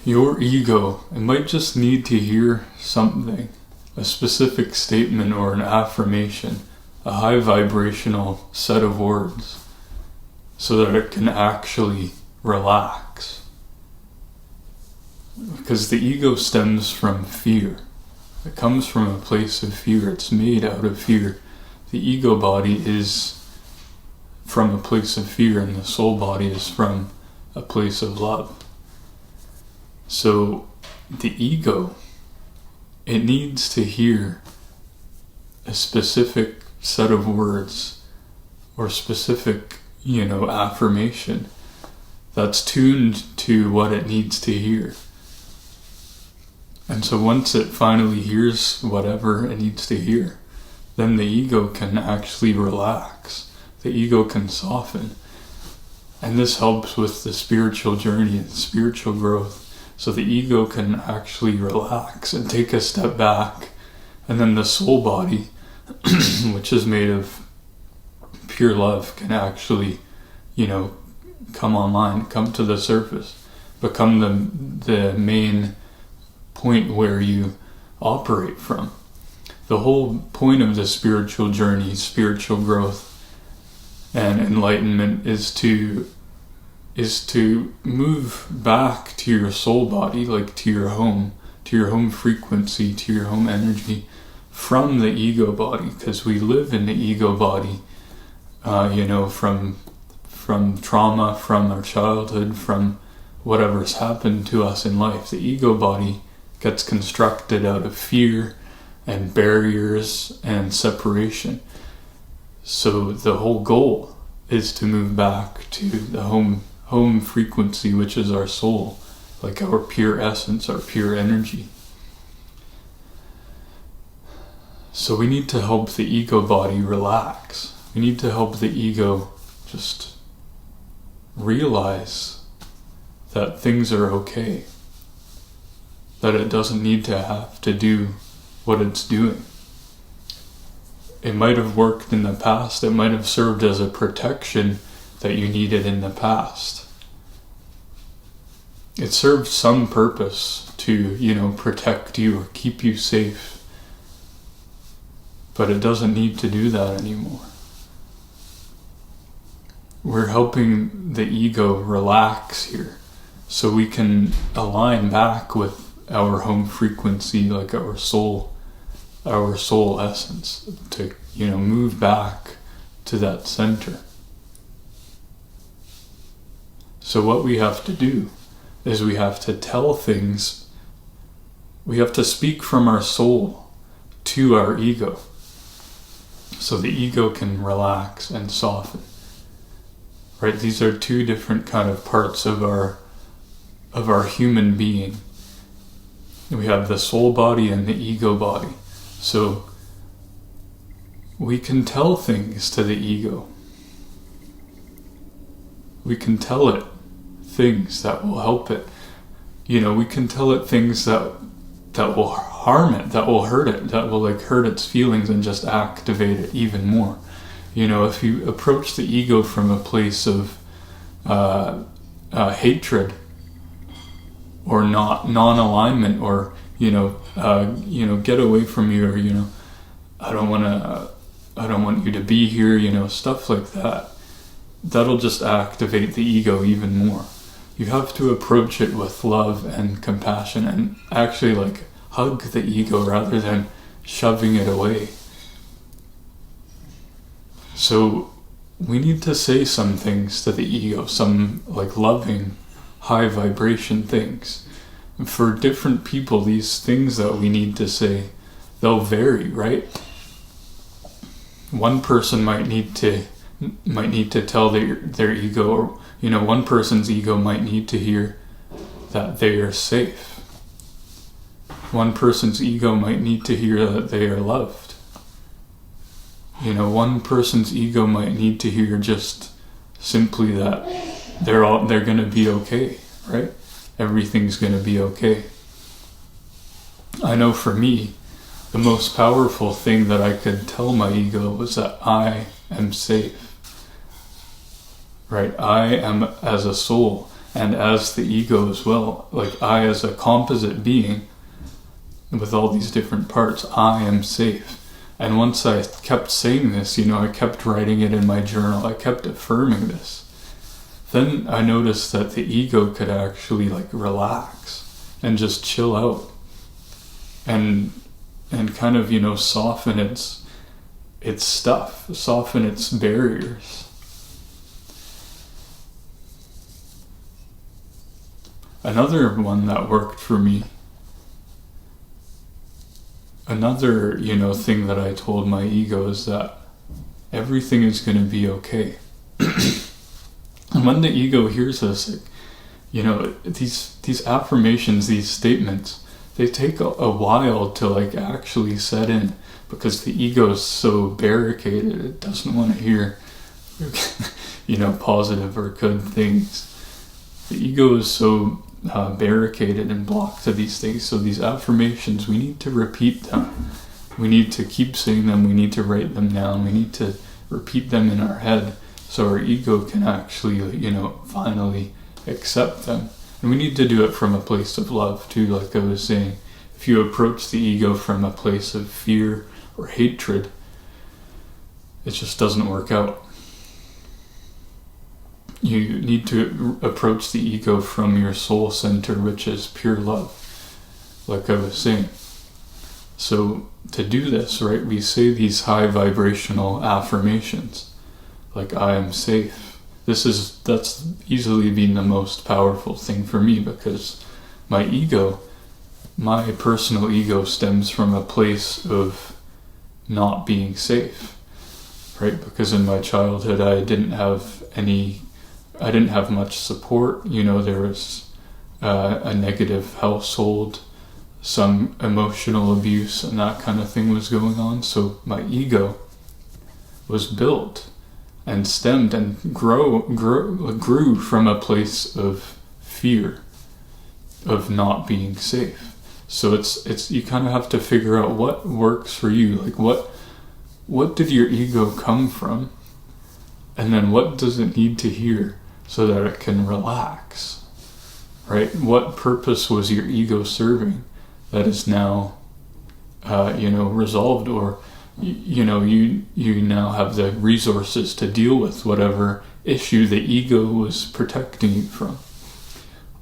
Your ego, it might just need to hear something, a specific statement or an affirmation, a high vibrational set of words, so that it can actually relax. Because the ego stems from fear. It comes from a place of fear. It's made out of fear. The ego body is from a place of fear, and the soul body is from a place of love. So the ego, it needs to hear a specific set of words or specific, affirmation that's tuned to what it needs to hear. And so once it finally hears whatever it needs to hear, then the ego can actually relax. The ego can soften. And this helps with the spiritual journey and spiritual growth. So the ego can actually relax and take a step back. And then the soul body, which is made of pure love, can actually, come online, come to the surface, become the main point where you operate from. The whole point of the spiritual journey, spiritual growth, and enlightenment is to move back to your soul body, like to your home frequency, to your home energy, from the ego body, because we live in the ego body, from trauma, from our childhood, from whatever's happened to us in life. The ego body gets constructed out of fear and barriers and separation. So the whole goal is to move back to the home frequency, which is our soul, like our pure essence, our pure energy. So we need to help the ego body relax. We need to help the ego just realize that things are okay, that it doesn't need to have to do what it's doing. It might have worked in the past, it might have served as a protection that you needed in the past. It served some purpose to, protect you or keep you safe. But it doesn't need to do that anymore. We're helping the ego relax here so we can align back with our home frequency, like our soul essence, to, move back to that center. So what we have to do is we have to tell things, we have to speak from our soul to our ego, so the ego can relax and soften. Right? These are two different kind of parts of our human being. We have the soul body and the ego body. So we can tell things to the ego. We can tell it things that will help it. We can tell it things that will harm it, that will hurt it, that will hurt its feelings and just activate it even more. If you approach the ego from a place of hatred or non-alignment, or get away from you, or I don't want you to be here, stuff like that, that'll just activate the ego even more. You have to approach it with love and compassion and actually hug the ego rather than shoving it away. So we need to say some things to the ego, some loving, high vibration things. And for different people, these things that we need to say, they'll vary, right? One person might need to tell their ego, or one person's ego might need to hear that they are safe. One person's ego might need to hear that they are loved. One person's ego might need to hear just simply that they're going to be okay, right? Everything's going to be okay. I know for me, the most powerful thing that I could tell my ego was that I am safe. Right? I am, as a soul, and as the ego as well. Like I as a composite being with all these different parts, I am safe. And once I kept saying this, I kept writing it in my journal, I kept affirming this, then I noticed that the ego could actually like relax and just chill out and kind of, soften its stuff, soften its barriers. Another one that worked for me, another, thing that I told my ego is that everything is going to be okay. And when the ego hears this, these affirmations, these statements, they take a while to like actually set in, because the ego is so barricaded, it doesn't want to hear, positive or good things. The ego is so barricaded and blocked to these things. So these affirmations, we need to repeat them. We need to keep saying them. We need to write them down. We need to repeat them in our head so our ego can actually, finally accept them. And we need to do it from a place of love too, like I was saying. If you approach the ego from a place of fear or hatred, it just doesn't work out. You need to approach the ego from your soul center, which is pure love, like I was saying. So to do this, right, we say these high vibrational affirmations, like I am safe. That's easily been the most powerful thing for me, because my personal ego stems from a place of not being safe, right? Because in my childhood, I didn't have much support. There was a negative household, some emotional abuse, and that kind of thing was going on. So my ego was built and stemmed and grew from a place of fear, of not being safe. So it's you kind of have to figure out what works for you. Like what did your ego come from, and then what does it need to hear so that it can relax, right? What purpose was your ego serving that is now, resolved, or, you now have the resources to deal with whatever issue the ego was protecting you from.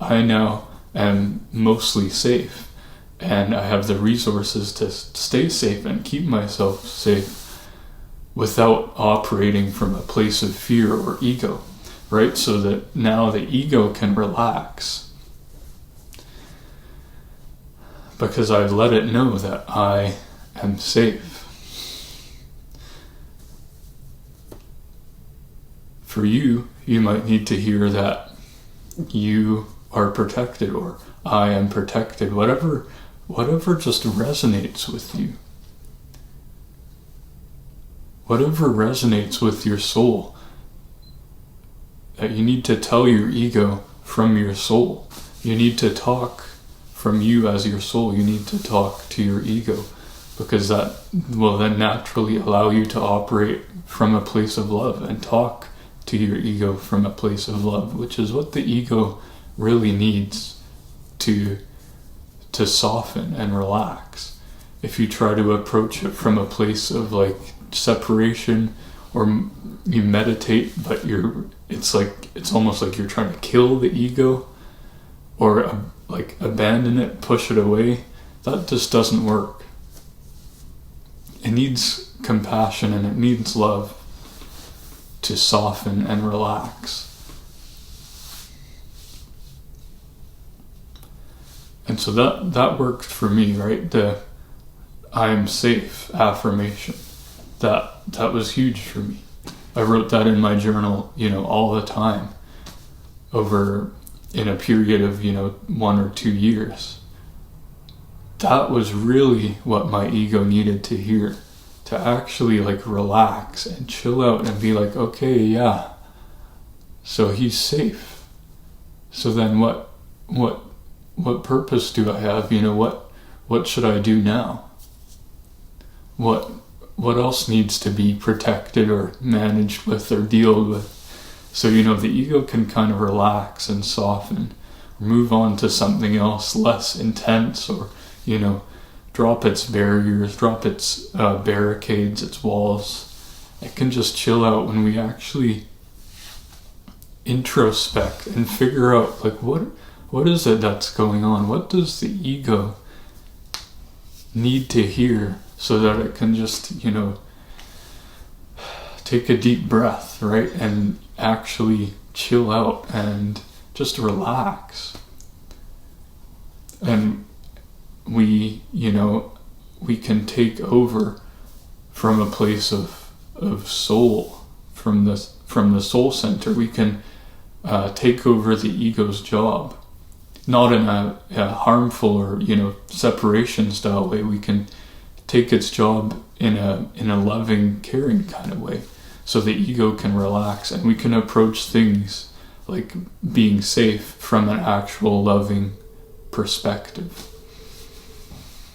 I now am mostly safe, and I have the resources to stay safe and keep myself safe without operating from a place of fear or ego. Right? So that now the ego can relax, because I've let it know that I am safe. For you might need to hear that you are protected, or I am protected, whatever just resonates with you. Whatever resonates with your soul, that you need to tell your ego from your soul. You need to talk from you as your soul. You need to talk to your ego, because that will then naturally allow you to operate from a place of love and talk to your ego from a place of love, which is what the ego really needs to soften and relax. If you try to approach it from a place of like separation, or you meditate, but it's almost like you're trying to kill the ego, or like abandon it, push it away, that just doesn't work. It needs compassion and it needs love to soften and relax. And so that worked for me, right? The I am safe affirmation. That was huge for me. I wrote that in my journal, all the time, in a period of, 1 or 2 years. That was really what my ego needed to hear, to actually like relax and chill out and be like, okay, yeah, so he's safe. So then what purpose do I have? What should I do now? What else needs to be protected or managed with or dealt with? So, the ego can kind of relax and soften, move on to something else less intense, or, drop its barriers, drop its barricades, its walls. It can just chill out when we actually introspect and figure out, like, what is it that's going on? What does the ego need to hear so that it can just, take a deep breath, right? And actually chill out and just relax. And we can take over from a place of soul, from the soul center. We can take over the ego's job, not in a harmful or separation style way. We can take its job in a loving, caring kind of way, so the ego can relax, and we can approach things like being safe from an actual loving perspective.